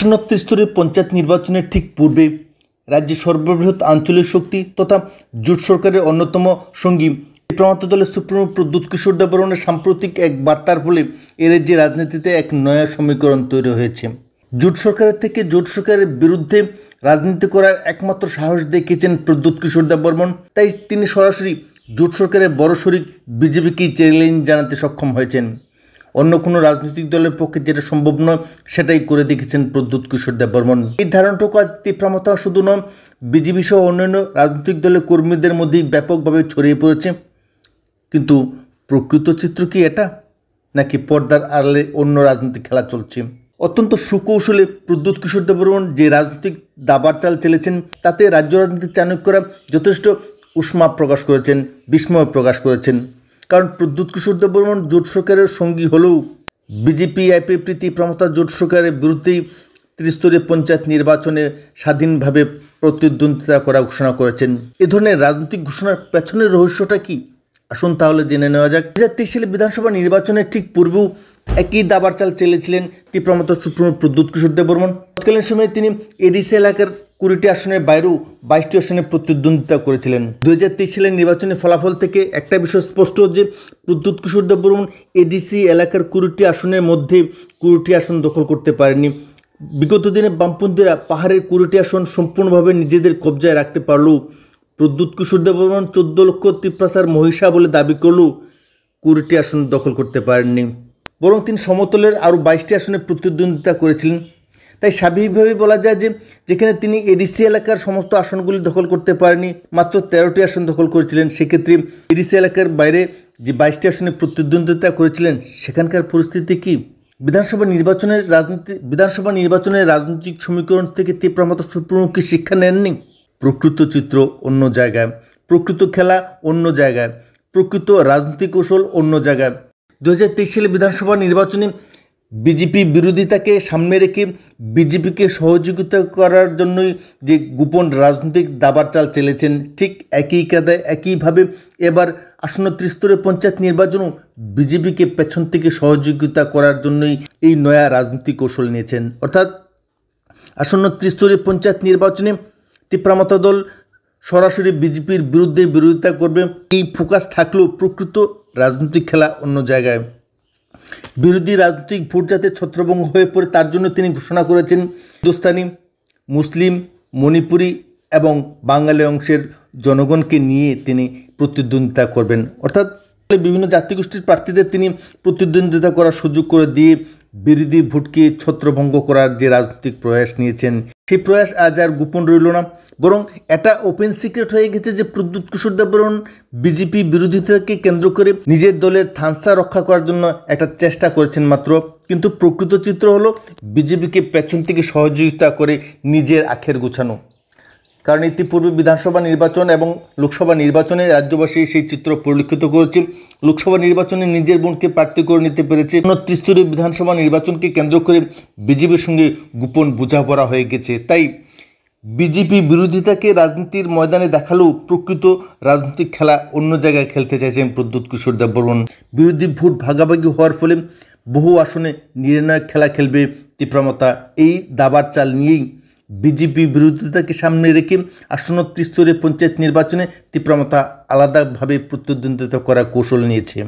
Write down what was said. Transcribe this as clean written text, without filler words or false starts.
আসন্ন ত্রিস্তরীয় পঞ্চায়েত নির্বাচনের ঠিক পূর্বে রাজ্যের সর্ববৃহৎ আঞ্চলিক শক্তি তথা জোট সরকারের অন্যতম সঙ্গী ত্রিপ্রান্ত দলের সুপ্রিমো প্রদ্যুৎ কিশোর দেববর্মনের সাম্প্রতিক এক বার্তার ফলে এ রাজ্যের রাজনীতিতে এক নয়া সমীকরণ তৈরি হয়েছে। জোট সরকারের থেকে জোট সরকারের বিরুদ্ধে রাজনীতি করার একমাত্র সাহস দেখিয়েছেন প্রদ্যুৎ কিশোর দেববর্মন। তাই তিনি সরাসরি জোট সরকারের বড় শরিক বিজেপিকেই চ্যালেঞ্জ জানাতে সক্ষম হয়েছেন। অন্য কোনো রাজনৈতিক দলের পক্ষে যেটা সম্ভব নয় সেটাই করে দেখেছেন প্রদ্যুৎ কিশোর দেববর্মন। এই ধারণাটুকু আজ তীব্রতা শুধু নয়, বিজেপি সহ অন্যান্য রাজনৈতিক দলের কর্মীদের মধ্যেই ব্যাপকভাবে ছড়িয়ে পড়েছে। কিন্তু প্রকৃত চিত্র কি এটা, নাকি পর্দার আড়ালে অন্য রাজনৈতিক খেলা চলছে? অত্যন্ত সুকৌশলে প্রদ্যুৎ কিশোর দেববর্মন যে রাজনৈতিক দাবার চাল চেলেছেন তাতে রাজ্য রাজনীতির চাণক্যরা যথেষ্ট উষ্মা প্রকাশ করেছেন, বিস্ময় প্রকাশ করেছেন। কারণ প্রদ্যুৎ কিশোর দেববর্মন জোট সরকারের সঙ্গী হলেও বিজেপি আইপিএফটি তীব্রতা জোট সরকারের বিরুদ্ধেই ত্রিস্তরীয় পঞ্চায়েত নির্বাচনে স্বাধীনভাবে প্রতিদ্বন্দ্বিতা করা ঘোষণা করেছেন। এ ধরনের রাজনৈতিক ঘোষণার পেছনের রহস্যটা কি? আসুন তাহলে জেনে নেওয়া যাক। 2023 সালে বিধানসভা নির্বাচনের ঠিক পূর্বেও একই দাবার চাল চেলেছিলেন তীব্রতা সুপ্রিমো প্রদ্যুৎ কিশোর দেববর্মন। তৎকালীন সময়ে তিনি এডিসি এলাকার 20টি আসনের বাইরেও 22টি আসনে প্রতিদ্বন্দ্বিতা করেছিলেন। 2023 সালের নির্বাচনী ফলাফল থেকে একটা বিষয় স্পষ্ট যে প্রদ্যুৎ কিশোর দেববর্মন এডিসি এলাকার 20টি আসনের মধ্যে 20টি আসন দখল করতে পারেনি। বিগত দিনে বামপন্থীরা পাহাড়ের 20টি আসন সম্পূর্ণভাবে নিজেদের কবজায় রাখতে পারলেও প্রদ্যুৎ কিশোর দেববর্মন 14 লক্ষ ত্রিপ্রাসার মহিষা বলে দাবি করলেও 20টি আসন দখল করতে পারেননি, বরং তিনি সমতলের আরও 22টি আসনে প্রতিদ্বন্দ্বিতা করেছিলেন। তাই স্বাভাবিকভাবেই বলা যায় যে যেখানে তিনি এডিসি এলাকার সমস্ত আসনগুলি দখল করতে পারেনি, মাত্র 13টি আসন দখল করেছিলেন, সেক্ষেত্রে এডিসি এলাকার বাইরে যে 22টি আসনে প্রতিদ্বন্দ্বিতা করেছিলেন সেখানকার পরিস্থিতি কী? বিধানসভা নির্বাচনের রাজনৈতিক সমীকরণ থেকে তীব্রতা সুপ্রিমো কি শিক্ষা নেননি? প্রকৃত চিত্র অন্য জায়গায়, প্রকৃত খেলা অন্য জায়গায়, প্রকৃত রাজনৈতিক কৌশল অন্য জায়গায়। 2023 সালে বিধানসভা নির্বাচনে বিজেপি বিরোধিতাকে সামনে রেখে বিজেপিকে সহযোগিতা করার জন্যই যে গোপন রাজনৈতিক দাবার চাল চেলেছেন, ঠিক একই কায়দায় একইভাবে এবার আসন্ন ত্রিস্তরীয় পঞ্চায়েত নির্বাচনও বিজেপিকে পেছন থেকে সহযোগিতা করার জন্যই এই নয়া রাজনৈতিক কৌশল নিয়েছেন। অর্থাৎ আসন্ন ত্রিস্তরীয় পঞ্চায়েত নির্বাচনে তীব্রতা দল সরাসরি বিজেপির বিরুদ্ধে বিরোধিতা করবে, এই ফোকাস থাকলেও প্রকৃত রাজনৈতিক খেলা অন্য জায়গায়। বিরোধী রাজনৈতিক ভোট যাতে ছত্রভঙ্গ হয়ে পড়ে তার জন্য তিনি ঘোষণা করেছেন হিন্দুস্তানি, মুসলিম, মণিপুরি এবং বাঙালি অংশের জনগণকে নিয়ে তিনি প্রতিদ্বন্দ্বিতা করবেন। অর্থাৎ বিভিন্ন জাতিগোষ্ঠীর প্রার্থীদের তিনি প্রতিদ্বন্দ্বিতা করার সুযোগ করে দিয়ে বিরোধী ভোটকে ছত্রভঙ্গ করার যে রাজনৈতিক প্রয়াস নিয়েছেন সেই প্রয়াস আজ আর গোপন রইল না, বরং এটা ওপেন সিক্রেট হয়ে গেছে যে প্রদ্যুৎ কিশোর দেববর্মন বিজেপি বিরোধিতাকে কেন্দ্র করে নিজের দলের থানসা রক্ষা করার জন্য একটা চেষ্টা করেছেন মাত্র। কিন্তু প্রকৃত চিত্র হলো বিজেপিকে পেছন থেকে সহযোগিতা করে নিজের আখের গোছানো। কারণ ইতিপূর্বে বিধানসভা নির্বাচন এবং লোকসভা নির্বাচনে রাজ্যবাসী সেই চিত্র পরিলক্ষিত করেছে। লোকসভা নির্বাচনে নিজের বোনকে প্রার্থী করে নিতে পেরেছে। ত্রিস্তরীয় বিধানসভা নির্বাচনকে কেন্দ্র করে বিজেপির সঙ্গে গোপন বোঝাপড়া হয়ে গেছে। তাই বিজেপি বিরোধিতাকে রাজনীতির ময়দানে দেখালেও প্রকৃত রাজনৈতিক খেলা অন্য জায়গায় খেলতে চাইছেন প্রদ্যুৎ কিশোর দেববর্মন। বিরোধী ভোট ভাগাভাগি হওয়ার ফলে বহু আসনে নির্ণায়ক খেলা খেলবে তীব্রতা। এই দাবার চাল নিয়েই বিজেপি বিরোধিতাকে সামনে রেখে আসন্ন ত্রিস্তরীয় পঞ্চায়েত নির্বাচনে তীব্রতা আলাদাভাবে প্রতিদ্বন্দ্বিতা করার কৌশল নিয়েছে।